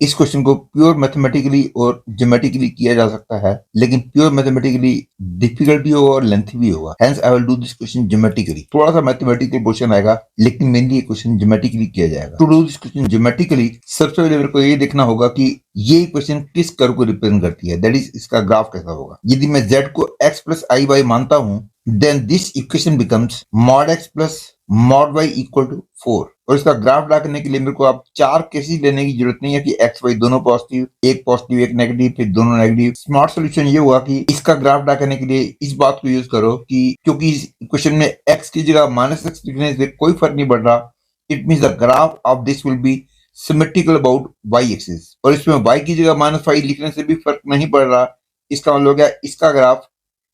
इस क्वेश्चन को pure mathematically और ज्योमेट्रिकली किया जा सकता है, लेकिन प्योर मैथमेटिकली डिफिकल्ट भी होगा और लेंथी भी होगा। Hence I will do this question geometrically. थोड़ा सा मैथमेटिकल क्वेश्चन आएगा, लेकिन मेनली ये क्वेश्चन ज्योमेट्रिकली किया जाएगा। To do this question geometrically, सबसे पहले मेरे को ये देखना होगा कि ये क्वेश्चन किस कर्व को रिप्रेजेंट करती है, दैट इज इसका ग्राफ कैसा होगा। यदि मैं z को x प्लस आई वाई मानता हूं, then this equation becomes mod x plus mod y equal to 4। और इसका ग्राफ ड्रा करने के लिए मेरे को आप 4 केसेस लेने की जरूरत नहीं है कि एक्स वाई दोनों पॉजिटिव, एक नेगेटिव, फिर दोनों नेगेटिव। स्मार्ट सॉल्यूशन ये हुआ कि इसका ग्राफ ड्रा करने के लिए इस बात को यूज करो कि क्योंकि इस इक्वेशन में x की जगह -x लिखने से कोई फर्क नहीं पड़ रहा, it means the graph of this will be symmetrical about y axis. और इसमें y की जगह -5 लिखने से भी फर्क नहीं पड़ रहा, इसका मतलब हो गया इसका ग्राफ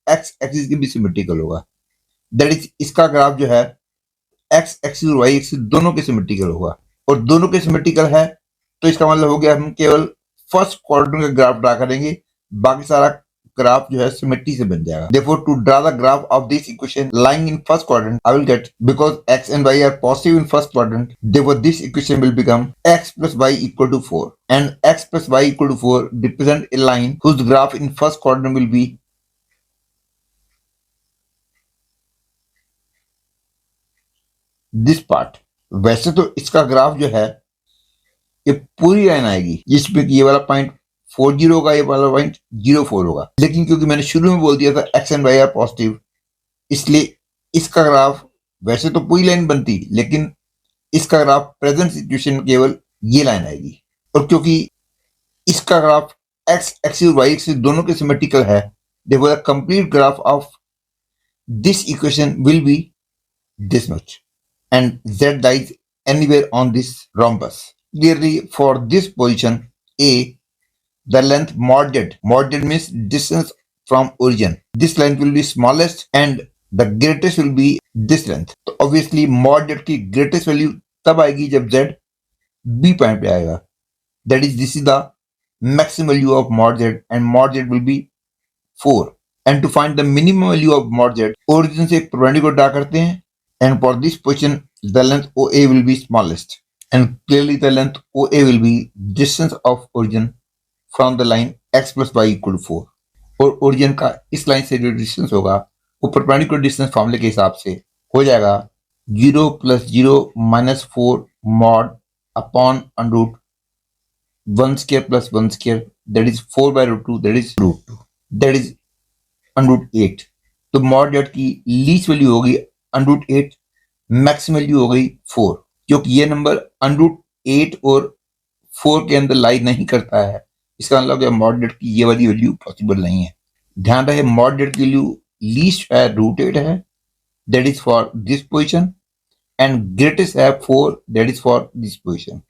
x एक्सिस की भी सिमेट्रिकल होगा। दैट इज इसका ग्राफ जो है एक्स एक्सिस और वाई एक्सिस दोनों के सिमेट्रिकल होगा, और दोनों के सिमेट्रिकल है तो इसका मतलब हो गया हम केवल फर्स्ट क्वाड्रेंट का ग्राफ ड्रा करेंगे, बाकी सारा ग्राफ जो है सिमेट्री से बन जाएगा। Therefore, to draw the graph of this equation lying in first quadrant, I will get, because x and y are positive in first quadrant, therefore this equation will become x plus y equal to 4, and x plus y equal to 4 represent a line whose graph in first quadrant will be this part. वैसे तो इसका graph जो है ये पूरी line आएगी जिसमें ये वाला पॉइंट 40 होगा, ये वाला पॉइंट 04 होगा, लेकिन क्योंकि मैंने शुरू में बोल दिया था X and Y are positive, इसलिए इसका ग्राफ वैसे तो पूरी लाइन बनती, लेकिन इसका ग्राफ प्रेजेंट सिचुएशन में केवल ये लाइन आएगी। और क्योंकि इसका ग्राफ एक्स एक्सिस और वाई एक्सिस दोनों के सिमेट्रिकल है, therefore the complete graph of this equation will be this much, and z lies anywhere on this rhombus. Clearly, for this position A, the length mod z means distance from origin. This length will be smallest and the greatest will be this length. तो obviously mod z की greatest value तब आएगी जब z B point पे आएगा. That is, this is the maximum value of mod z, and mod z will be 4. And to find the minimum value of mod z, origin से एक perpendicular draw करते हैं, and for this position the length OA will be smallest, and clearly the length OA will be distance of origin from the line x plus y equal to 4. और origin का इस line से जो distance होगा वो perpendicular distance फॉर्मूले के हिसाब से हो जाएगा 0 + 0 - 4 mod upon √ 1 square plus 1 square, that is 4/√2, that is √2, that is √8। तो mod z की लीस्ट वैल्यू होगी √8, मैक्सिमम वैल्यू हो गई 4, क्योंकि ये नंबर √8 और 4 के अंदर लाई नहीं करता है, इसका मतलब mod z की ये वाली वैल्यू पॉसिबल नहीं है। ध्यान रहे mod z की वैल्यू लीस्ट है √8 है, that is for this position, and greatest है 4, that is for this position.